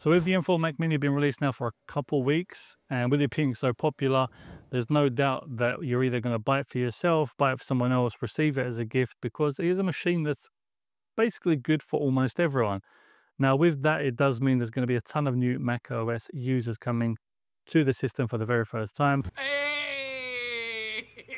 So with the M4 Mac Mini being released now for a couple weeks, and with it being so popular, there's no doubt that you're either going to buy it for yourself, buy it for someone else, receive it as a gift, because it is a machine that's basically good for almost everyone. Now with that, it does mean there's going to be a ton of new macOS users coming to the system for the very first time. Hey! Hey!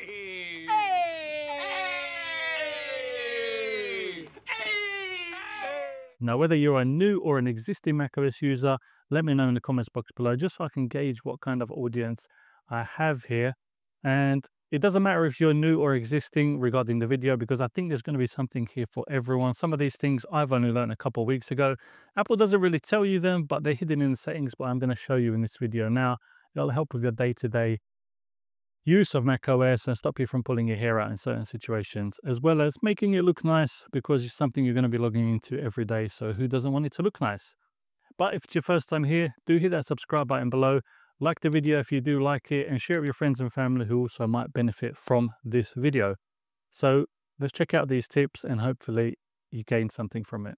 Now, whether you're a new or an existing macOS user, let me know in the comments box below, just so I can gauge what kind of audience I have here. And it doesn't matter if you're new or existing regarding the video, because I think there's going to be something here for everyone. Some of these things I've only learned a couple of weeks ago. Apple doesn't really tell you them, but they're hidden in the settings, but I'm going to show you in this video now. It'll help with your day-to-day use of macOS and stop you from pulling your hair out in certain situations, as well as making it look nice, because it's something you're going to be logging into every day. So who doesn't want it to look nice? But if it's your first time here, do hit that subscribe button below, like the video if you do like it, and share it with your friends and family who also might benefit from this video. So let's check out these tips and hopefully you gain something from it.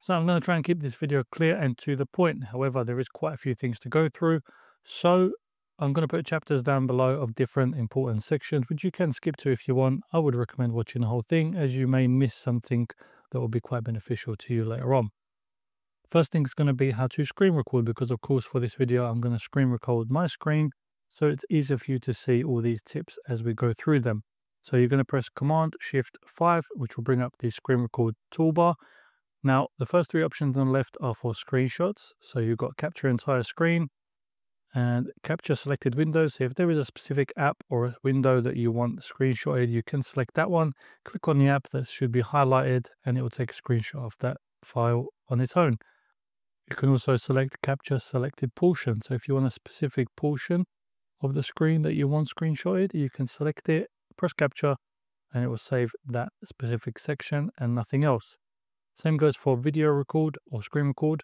So I'm going to try and keep this video clear and to the point. However, there is quite a few things to go through. So I'm going to put chapters down below of different important sections, which you can skip to if you want. I would recommend watching the whole thing, as you may miss something that will be quite beneficial to you later on. First thing is going to be how to screen record, because of course for this video I'm going to screen record my screen, so it's easier for you to see all these tips as we go through them. So you're going to press Command-Shift-5, which will bring up the screen record toolbar. Now, the first three options on the left are for screenshots. So you've got capture entire screen and capture selected windows. So if there is a specific app or a window that you want screenshotted, you can select that one. Click on the app that should be highlighted and it will take a screenshot of that file on its own. You can also select capture selected portion. So if you want a specific portion of the screen that you want screenshotted, you can select it, press capture, and it will save that specific section and nothing else. Same goes for video record or screen record.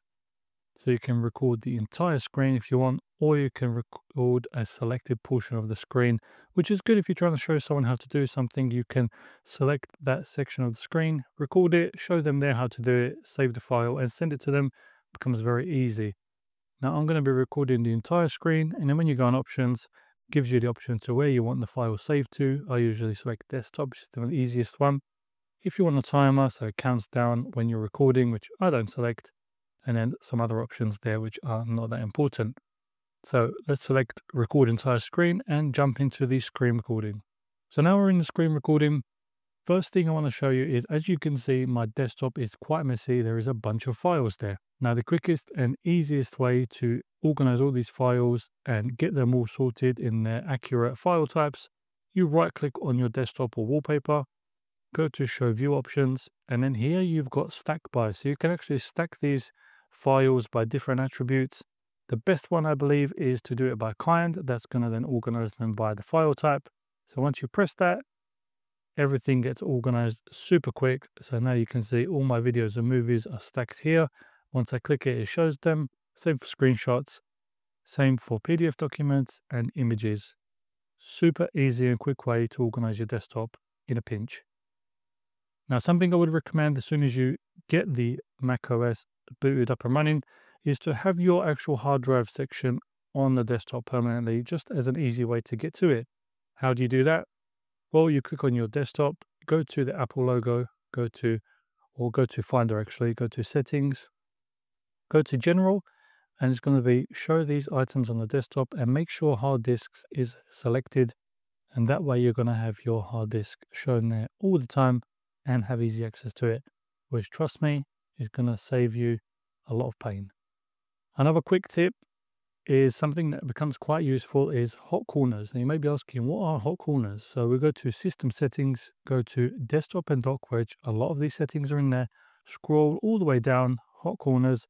So you can record the entire screen if you want, or you can record a selected portion of the screen, which is good if you're trying to show someone how to do something. You can select that section of the screen, record it, show them there how to do it, save the file and send it to them. It becomes very easy. Now I'm going to be recording the entire screen, and then when you go on options, it gives you the option to where you want the file saved to. I usually select desktop, which is the easiest one. If you want a timer, so it counts down when you're recording, which I don't select, and then some other options there which are not that important. So let's select record entire screen and jump into the screen recording. So now we're in the screen recording. First thing I want to show you is, as you can see, my desktop is quite messy. There is a bunch of files there. Now the quickest and easiest way to organize all these files and get them all sorted in their accurate file types, you right click on your desktop or wallpaper, go to show view options, and then here you've got stack by. So you can actually stack these files by different attributes. The best one I believe is to do it by kind. That's going to then organize them by the file type. So once you press that, everything gets organized super quick. So now you can see all my videos and movies are stacked here. Once I click it, it shows them. Same for screenshots, same for PDF documents and images. Super easy and quick way to organize your desktop in a pinch. Now, something I would recommend as soon as you get the macOS booted up and running is to have your actual hard drive section on the desktop permanently, just as an easy way to get to it. How do you do that? Well, you click on your desktop, go to the Apple logo, go to Finder actually, go to Settings, go to General, and it's going to be show these items on the desktop, and make sure hard disks is selected. And that way you're going to have your hard disk shown there all the time and have easy access to it, which, trust me, is going to save you a lot of pain. Another quick tip is something that becomes quite useful is hot corners. And you may be asking, what are hot corners? So we go to System Settings, go to Desktop and Dock, which a lot of these settings are in there. Scroll all the way down, hot corners,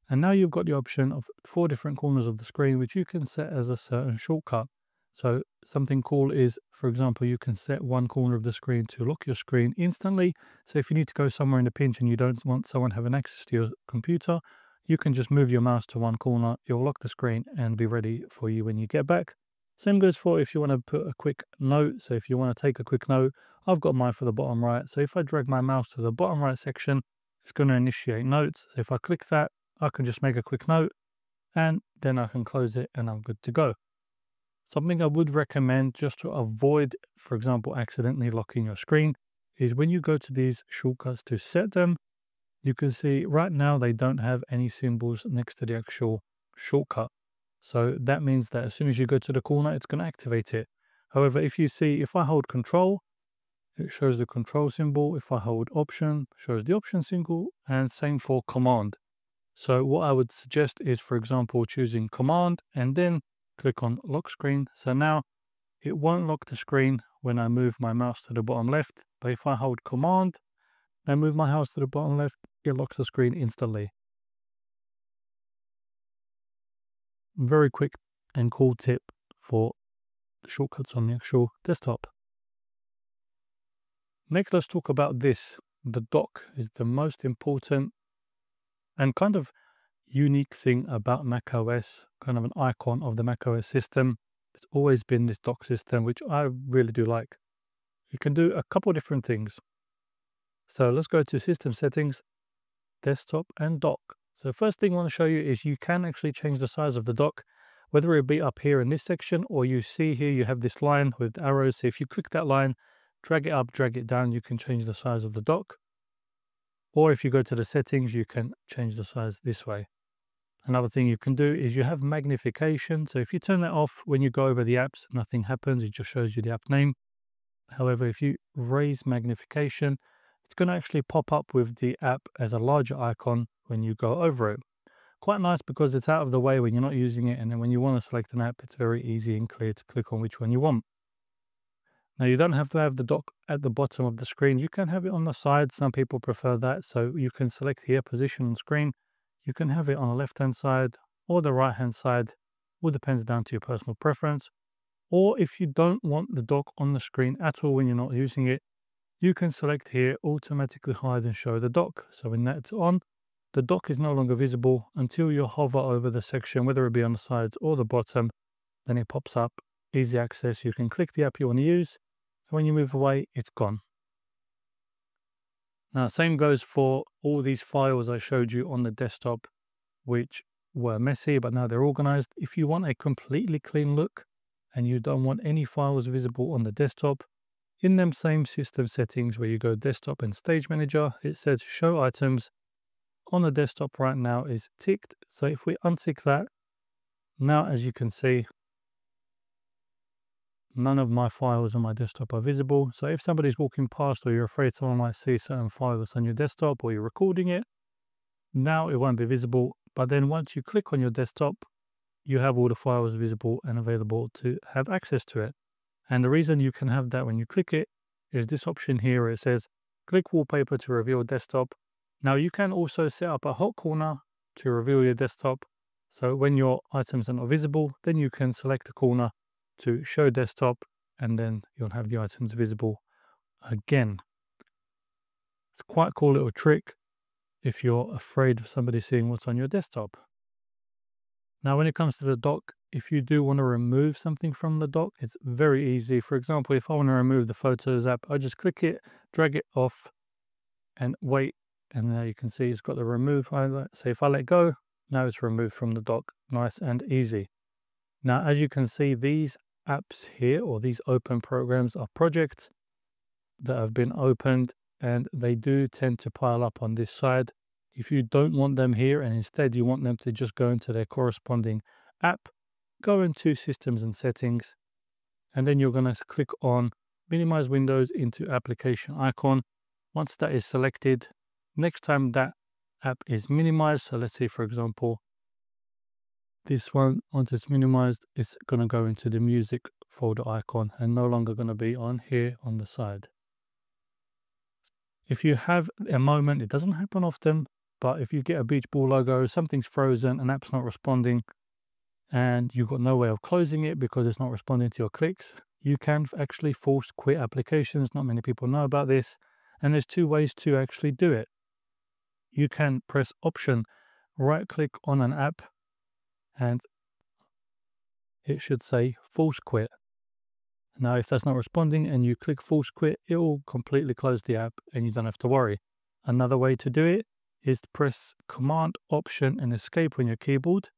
and now you've got the option of 4 different corners of the screen, which you can set as a certain shortcut. So something cool is, for example, you can set one corner of the screen to lock your screen instantly. So if you need to go somewhere in a pinch and you don't want someone having access to your computer, you can just move your mouse to one corner, you'll lock the screen and be ready for you when you get back. Same goes for if you want to put a quick note. So if you want to take a quick note I've got mine for the bottom right. So if I drag my mouse to the bottom right section, it's going to initiate notes. So if I click that, I can just make a quick note and then I can close it and I'm good to go. Something I would recommend just to avoid, for example, accidentally locking your screen is when you go to these shortcuts to set them, you can see right now they don't have any symbols next to the actual shortcut. So that means that as soon as you go to the corner, it's going to activate it. However, if you see, if I hold Control, it shows the control symbol. If I hold Option, it shows the option symbol, and same for Command. So what I would suggest is, for example, choosing Command and then click on Lock Screen. So now it won't lock the screen when I move my mouse to the bottom left, but if I hold Command and move my mouse to the bottom left, it locks the screen instantly. Very quick and cool tip for shortcuts on the actual desktop. Next, let's talk about this. The dock is the most important and kind of unique thing about macOS, kind of an icon of the macOS system. It's always been this dock system, which I really do like. You can do a couple of different things. So let's go to System Settings, Desktop and Dock. So first thing I want to show you is you can actually change the size of the dock, whether it be up here in this section or you see here you have this line with arrows. So if you click that line, drag it up, drag it down, you can change the size of the dock. Or if you go to the settings, you can change the size this way. Another thing you can do is you have magnification. So if you turn that off, when you go over the apps, nothing happens. It just shows you the app name. However, if you raise magnification, it's going to actually pop up with the app as a larger icon when you go over it. Quite nice because it's out of the way when you're not using it. And then when you want to select an app, it's very easy and clear to click on which one you want. Now, you don't have to have the dock at the bottom of the screen. You can have it on the side. Some people prefer that. So you can select here, position on screen. You can have it on the left-hand side or the right-hand side. All depends down to your personal preference. Or if you don't want the dock on the screen at all when you're not using it, you can select here, automatically hide and show the dock. So when that's on, the dock is no longer visible until you hover over the section, whether it be on the sides or the bottom. Then it pops up, easy access. You can click the app you want to use. And when you move away, it's gone. Now, same goes for all these files I showed you on the desktop, which were messy, but now they're organized. If you want a completely clean look and you don't want any files visible on the desktop, in them same system settings where you go desktop and stage manager, it says show items on the desktop right now is ticked. So if we untick that, now as you can see, none of my files on my desktop are visible. So if somebody's walking past or you're afraid someone might see certain files on your desktop or you're recording it, now it won't be visible. But then once you click on your desktop, you have all the files visible and available to have access to it. And the reason you can have that when you click it is this option here where it says click wallpaper to reveal desktop. Now you can also set up a hot corner to reveal your desktop. So when your items are not visible, then you can select a corner to show desktop and then you'll have the items visible again. It's quite a cool little trick if you're afraid of somebody seeing what's on your desktop. Now when it comes to the dock, if you do want to remove something from the dock, it's very easy. For example, if I want to remove the Photos app, I just click it, drag it off and wait. And now you can see it's got the remove highlight. So if I let go, now it's removed from the dock. Nice and easy. Now, as you can see, these apps here or these open programs are projects that have been opened and they do tend to pile up on this side. If you don't want them here and instead you want them to just go into their corresponding app, go into Systems and Settings, and then you're going to click on Minimize Windows into Application icon. Once that is selected, next time that app is minimized, so let's say for example, this one, once it's minimized, it's going to go into the music folder icon and no longer going to be on here on the side. If you have a moment, it doesn't happen often, but if you get a beach ball logo, something's frozen, an app's not responding, and you've got no way of closing it because it's not responding to your clicks, you can actually force quit applications. Not many people know about this. And there's two ways to actually do it. You can press Option, right click on an app, and it should say force quit. Now, if that's not responding and you click force quit, it will completely close the app and you don't have to worry. Another way to do it is to press Command, Option, and Escape on your keyboard.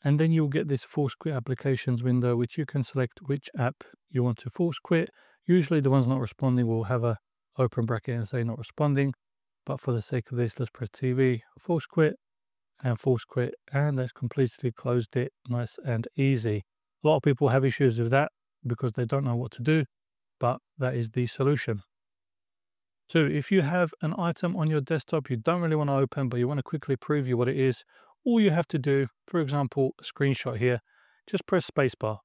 And then you'll get this force quit applications window, which you can select which app you want to force quit. Usually the ones not responding will have a open bracket and say not responding. But for the sake of this, let's press TV, force quit, and that's completely closed it. Nice and easy. A lot of people have issues with that because they don't know what to do, but that is the solution. So if you have an item on your desktop you don't really want to open, but you want to quickly preview what it is, all you have to do, for example, a screenshot here, just press spacebar,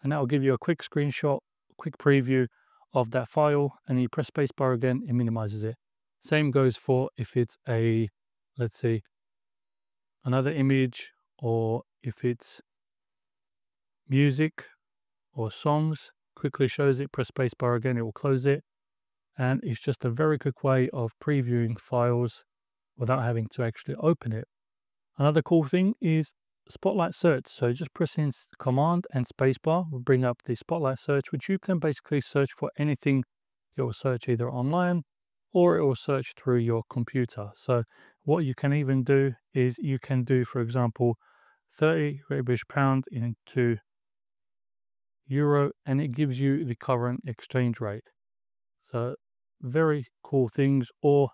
and that will give you a quick screenshot, quick preview of that file, and you press spacebar again, it minimizes it. Same goes for if it's a, let's see, another image, or if it's music or songs, quickly shows it, press spacebar again, it will close it. And it's just a very quick way of previewing files without having to actually open it. Another cool thing is Spotlight Search. So just pressing Command and Spacebar will bring up the Spotlight Search, which you can basically search for anything. It will search either online or it will search through your computer. So what you can even do is you can do, for example, 30 British pound into euro, and it gives you the current exchange rate. So very cool things. Or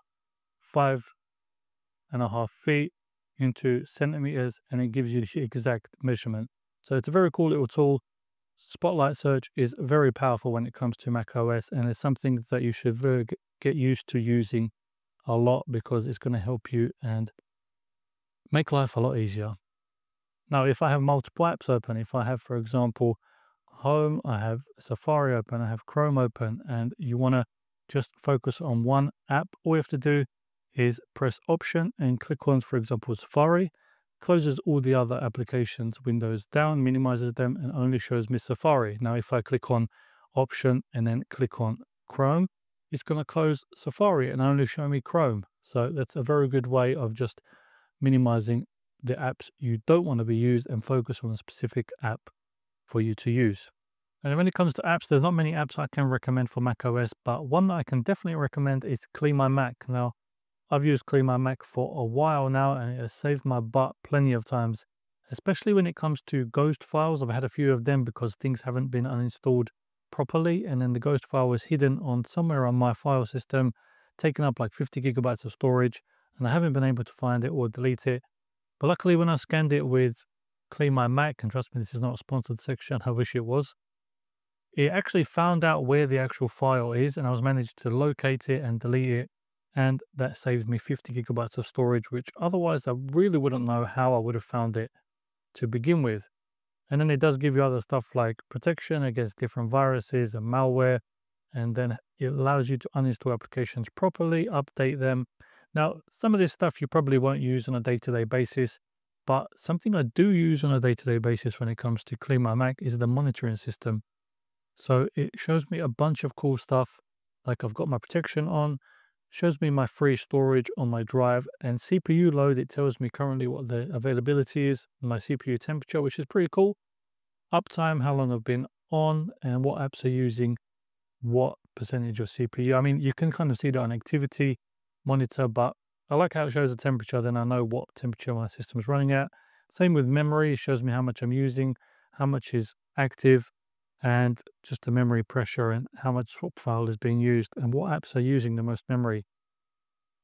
5.5 feet into centimeters, and it gives you the exact measurement. So it's a very cool little tool. Spotlight Search is very powerful when it comes to macOS, and it's something that you should get used to using a lot because it's going to help you and make life a lot easier. Now, if I have multiple apps open, if I have, for example, Home, I have Safari open, I have Chrome open, and you want to just focus on one app, all you have to do is press Option and click on, for example, Safari. Closes all the other applications windows down, minimizes them, and only shows me Safari. Now, if I click on Option and then click on Chrome, it's going to close Safari and only show me Chrome. So that's a very good way of just minimizing the apps you don't want to be used and focus on a specific app for you to use. And when it comes to apps, there's not many apps I can recommend for macOS, but one that I can definitely recommend is CleanMyMac. Now, I've used CleanMyMac for a while now, and it has saved my butt plenty of times, especially when it comes to ghost files. I've had a few of them because things haven't been uninstalled properly, and then the ghost file was hidden on somewhere on my file system, taking up like 50 gigabytes of storage, and I haven't been able to find it or delete it. But luckily, when I scanned it with CleanMyMac, and trust me, this is not a sponsored section, I wish it was, it actually found out where the actual file is, and I was managed to locate it and delete it, and that saves me 50 gigabytes of storage, which otherwise I really wouldn't know how I would have found it to begin with. And then it does give you other stuff like protection against different viruses and malware, and then it allows you to uninstall applications properly, update them. Now, some of this stuff you probably won't use on a day-to-day basis, but something I do use on a day-to-day basis when it comes to CleanMyMac is the monitoring system. So it shows me a bunch of cool stuff, like I've got my protection on, shows me my free storage on my drive, and CPU load, it tells me currently what the availability is, my CPU temperature, which is pretty cool. Uptime, how long I've been on, and what apps are using what percentage of CPU. I mean, you can kind of see that on activity monitor, but I like how it shows the temperature, then I know what temperature my system is running at. Same with memory, it shows me how much I'm using, how much is active, and just the memory pressure and how much swap file is being used and what apps are using the most memory.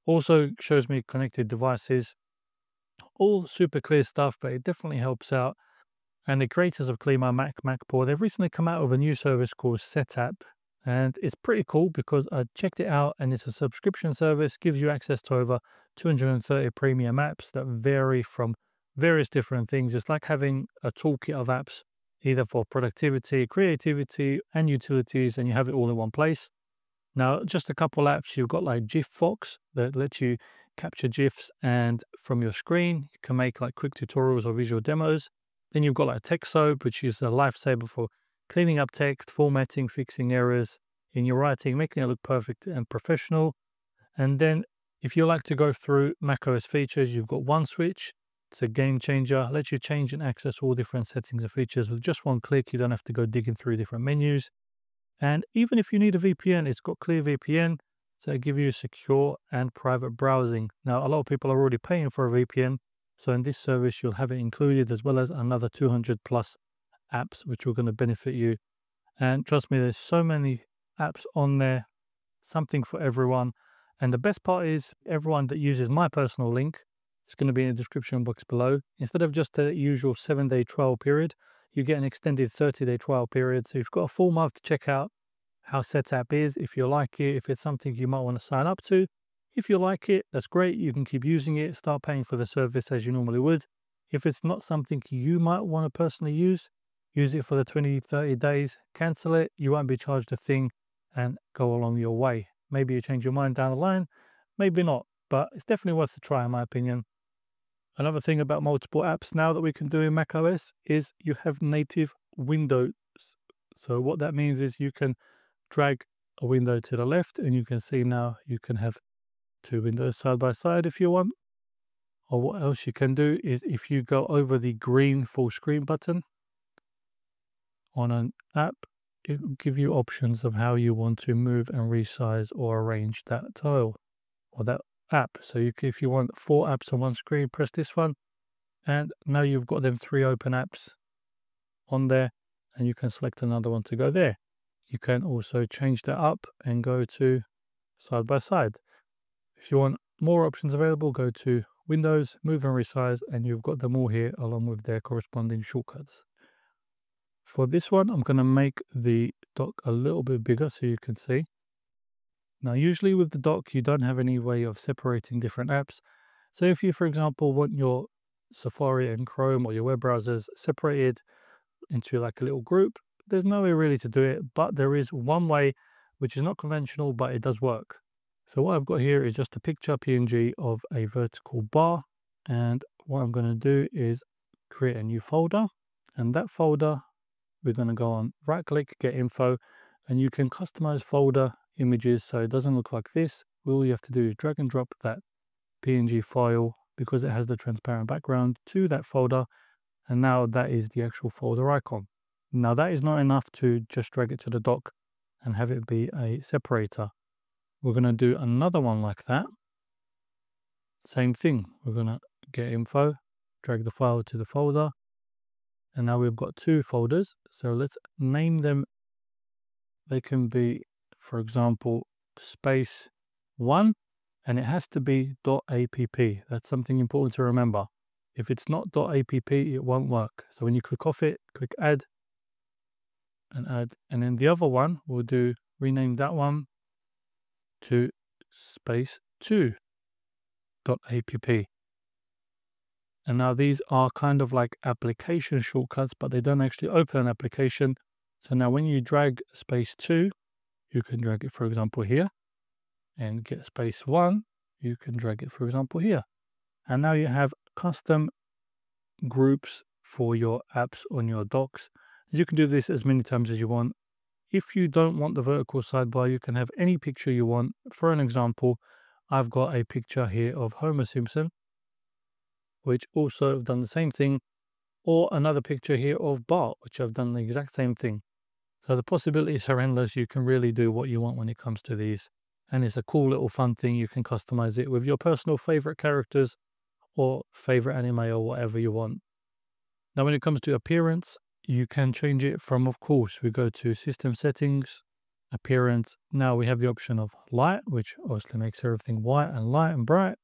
Also shows me connected devices. All super clear stuff, but it definitely helps out. And the creators of CleanMyMac MacPaw, they've recently come out with a new service called SetApp, and it's pretty cool because I checked it out, and it's a subscription service, gives you access to over 230 premium apps that vary from various different things. It's like having a toolkit of apps, either for productivity, creativity, and utilities, and you have it all in one place. Now, just a couple apps, you've got like GIFFox that lets you capture GIFs, and from your screen, you can make like quick tutorials or visual demos. Then you've got like TextSoap, which is a lifesaver for cleaning up text, formatting, fixing errors in your writing, making it look perfect and professional. And then if you like to go through macOS features, you've got OneSwitch. It's a game changer, lets you change and access all different settings and features with just one click. You don't have to go digging through different menus. And even if you need a VPN, it's got Clear VPN, so it gives you secure and private browsing. Now, a lot of people are already paying for a VPN, so in this service, you'll have it included as well as another 200 plus apps, which are going to benefit you. And trust me, there's so many apps on there, something for everyone. And the best part is everyone that uses my personal link, it's going to be in the description box below. Instead of just the usual 7-day trial period, you get an extended 30-day trial period. So you've got a full month to check out how SetApp is, if you like it, if it's something you might want to sign up to. If you like it, that's great. You can keep using it, start paying for the service as you normally would. If it's not something you might want to personally use it for the 20-30 days, cancel it. You won't be charged a thing and go along your way. Maybe you change your mind down the line, maybe not, but it's definitely worth a try in my opinion. Another thing about multiple apps now that we can do in macOS is you have native windows. So what that means is you can drag a window to the left and you can see now you can have two windows side by side if you want. Or what else you can do is if you go over the green full screen button on an app, it will give you options of how you want to move and resize or arrange that tile or that app. So if you want 4 apps on one screen, press this one, and now you've got them 3 open apps on there, and you can select another one to go there. You can also change that up and go to side by side. If you want more options available, go to Windows, Move and Resize, and you've got them all here along with their corresponding shortcuts. For this one, I'm going to make the dock a little bit bigger so you can see. Now, usually with the dock, you don't have any way of separating different apps. So if you, for example, want your Safari and Chrome or your web browsers separated into like a little group, there's no way really to do it, but there is one way which is not conventional, but it does work. So what I've got here is just a picture PNG of a vertical bar. And what I'm going to do is create a new folder, and that folder, we're going to go on right click, get info, and you can customize folder images so it doesn't look like this. All you have to do is drag and drop that PNG file because it has the transparent background to that folder, and now that is the actual folder icon. Now that is not enough to just drag it to the dock and have it be a separator. We're going to do another one like that. Same thing, we're going to get info, drag the file to the folder, and now we've got 2 folders. So let's name them. They can be, for example, space 1, and it has to be .app. That's something important to remember. If it's not .app, it won't work. So when you click off it, click add, and then the other one we'll do, rename that one to space 2 .app. And now these are kind of like application shortcuts, but they don't actually open an application. So now when you drag space 2, you can drag it, for example, here, and get space 1, you can drag it, for example, here. And now you have custom groups for your apps on your docks. You can do this as many times as you want. If you don't want the vertical sidebar, you can have any picture you want. For an example, I've got a picture here of Homer Simpson, which also have done the same thing, or another picture here of Bart, which I've done the exact same thing. So the possibilities are endless. You can really do what you want when it comes to these. And it's a cool little fun thing. You can customize it with your personal favorite characters or favorite anime or whatever you want. Now, when it comes to appearance, you can change it from, of course, we go to System Settings, Appearance. Now we have the option of Light, which obviously makes everything white and light and bright.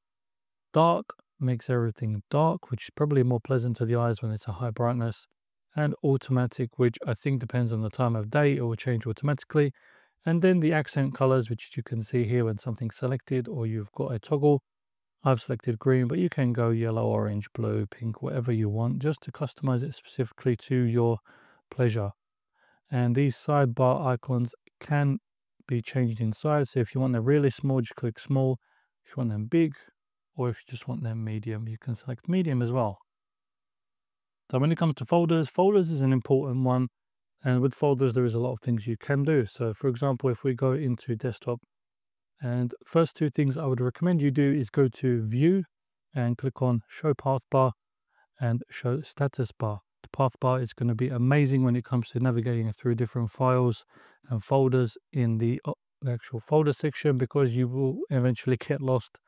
Dark makes everything dark, which is probably more pleasant to the eyes when it's a high brightness. And Automatic, which I think depends on the time of day, it will change automatically. And then the accent colors, which you can see here when something's selected or you've got a toggle. I've selected green, but you can go yellow, orange, blue, pink, whatever you want, just to customize it specifically to your pleasure. And these sidebar icons can be changed in size. So if you want them really small, just click small. If you want them big, or if you just want them medium, you can select medium as well. So when it comes to folders, folders is an important one. And with folders, there is a lot of things you can do. So for example, if we go into desktop, and first 2 things I would recommend you do is go to View and click on Show Path Bar and Show Status Bar. The path bar is going to be amazing when it comes to navigating through different files and folders in the actual folder section, because you will eventually get lost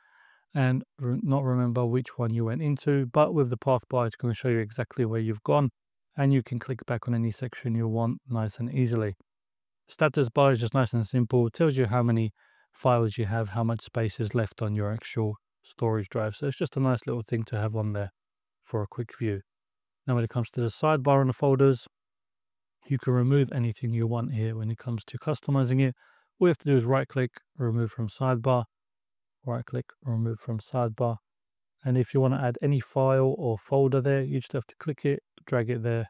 and not remember which one you went into. But with the path bar, it's going to show you exactly where you've gone, and you can click back on any section you want nice and easily. Status bar is just nice and simple. It tells you how many files you have, how much space is left on your actual storage drive. So it's just a nice little thing to have on there for a quick view. Now when it comes to the sidebar on the folders, you can remove anything you want here when it comes to customizing it. All you have to do is right click, remove from sidebar, right click, remove from sidebar. And if you want to add any file or folder there, you just have to click it, drag it there,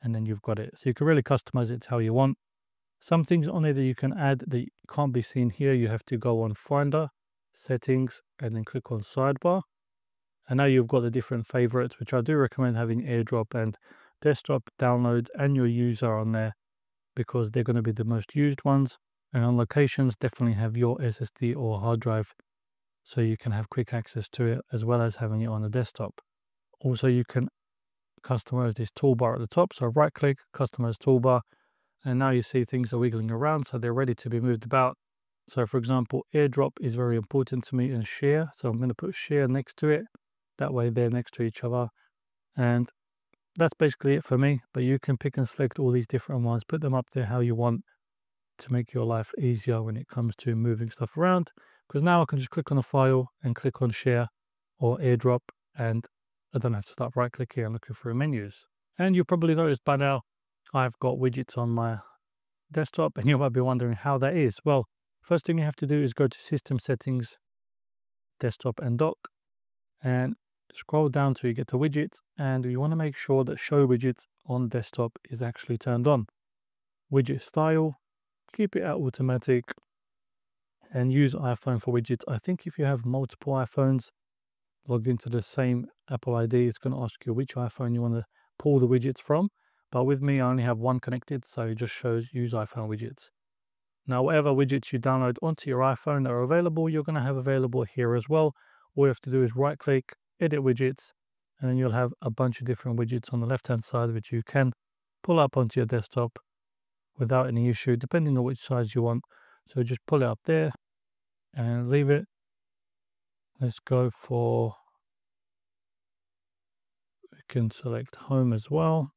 and then you've got it. So you can really customize it how you want. Some things on there that you can add that can't be seen here, you have to go on Finder, Settings, and then click on Sidebar. And now you've got the different favorites, which I do recommend having AirDrop and Desktop downloads and your user on there, because they're going to be the most used ones. And on locations, definitely have your SSD or hard drive, so you can have quick access to it, as well as having it on the desktop. Also, you can customize this toolbar at the top. So right click, customize toolbar. And now you see things are wiggling around, so they're ready to be moved about. So for example, AirDrop is very important to me, and Share. So I'm going to put Share next to it. That way they're next to each other. And that's basically it for me. But you can pick and select all these different ones, put them up there how you want to make your life easier when it comes to moving stuff around. Because now I can just click on a file and click on Share or AirDrop, and I don't have to start right clicking and looking through menus. And you've probably noticed by now, I've got widgets on my desktop, and you might be wondering how that is. Well, first thing you have to do is go to System Settings, Desktop and Dock, and scroll down till you get to Widgets, and you want to make sure that Show Widgets on Desktop is actually turned on. Widget Style, keep it at Automatic, and use iPhone for widgets. I think if you have multiple iPhones logged into the same Apple ID, it's going to ask you which iPhone you want to pull the widgets from. But with me, I only have one connected, so it just shows use iPhone widgets. Now, whatever widgets you download onto your iPhone that are available, you're going to have available here as well. All you have to do is right click, edit widgets, and then you'll have a bunch of different widgets on the left-hand side, which you can pull up onto your desktop without any issue, depending on which size you want. So just pull it up there and leave it. Let's go for, we can select home as well.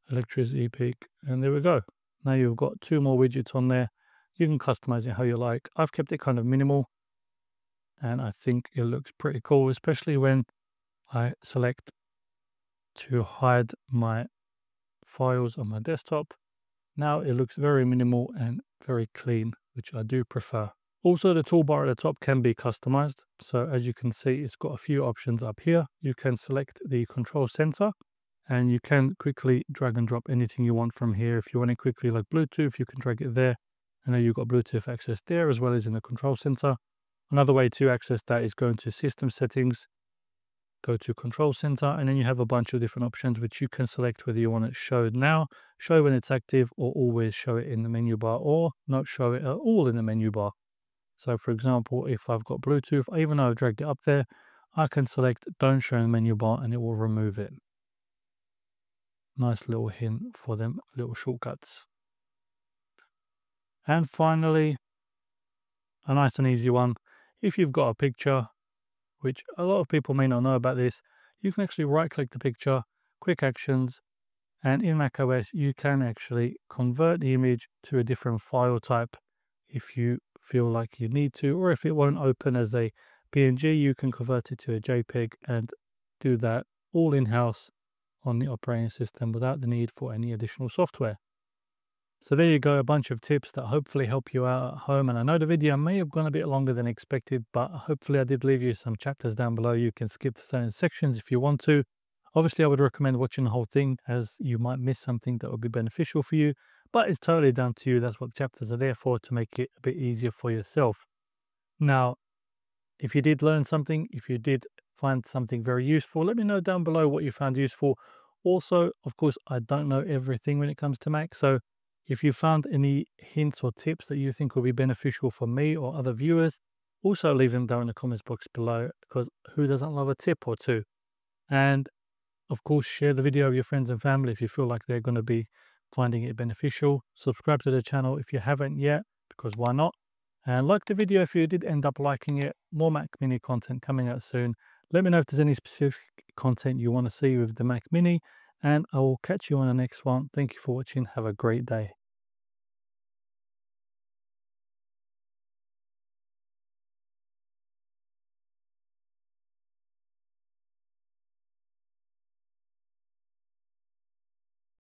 Electricity peak, and there we go. Now you've got two more widgets on there. You can customize it how you like. I've kept it kind of minimal, and I think it looks pretty cool, especially when I select to hide my files on my desktop. Now it looks very minimal and very clean, which I do prefer. Also, the toolbar at the top can be customized. So as you can see, it's got a few options up here. You can select the control center, and you can quickly drag and drop anything you want from here. If you want it quickly, like Bluetooth, you can drag it there. And then you've got Bluetooth access there, as well as in the control center. Another way to access that is going to System Settings, go to Control Center, and then you have a bunch of different options which you can select whether you want it showed now, show when it's active, or always show it in the menu bar, or not show it at all in the menu bar. So for example, if I've got Bluetooth, even though I've dragged it up there, I can select don't show in the menu bar and it will remove it. Nice little hint for them little shortcuts. And finally, a nice and easy one. If you've got a picture, which a lot of people may not know about this, you can actually right click the picture, quick actions, and in macOS you can actually convert the image to a different file type if you feel like you need to, or if it won't open as a PNG, you can convert it to a JPEG and do that all in-house on the operating system without the need for any additional software. So there you go, a bunch of tips that hopefully help you out at home. And I know the video may have gone a bit longer than expected, but hopefully I did leave you some chapters down below. You can skip the certain sections if you want to. Obviously, I would recommend watching the whole thing, as you might miss something that would be beneficial for you, but it's totally down to you. That's what the chapters are there for, to make it a bit easier for yourself. Now, if you did learn something, if you did find something very useful, let me know down below what you found useful. Also, of course, I don't know everything when it comes to Mac, so if you found any hints or tips that you think will be beneficial for me or other viewers, also leave them down in the comments box below, because who doesn't love a tip or two? And Of course, share the video with your friends and family if you feel like they're going to be finding it beneficial. Subscribe to the channel if you haven't yet, because why not? And like the video if you did end up liking it. More Mac Mini content coming out soon. Let me know if there's any specific content you want to see with the Mac Mini, and I will catch you on the next one. Thank you for watching. Have a great day.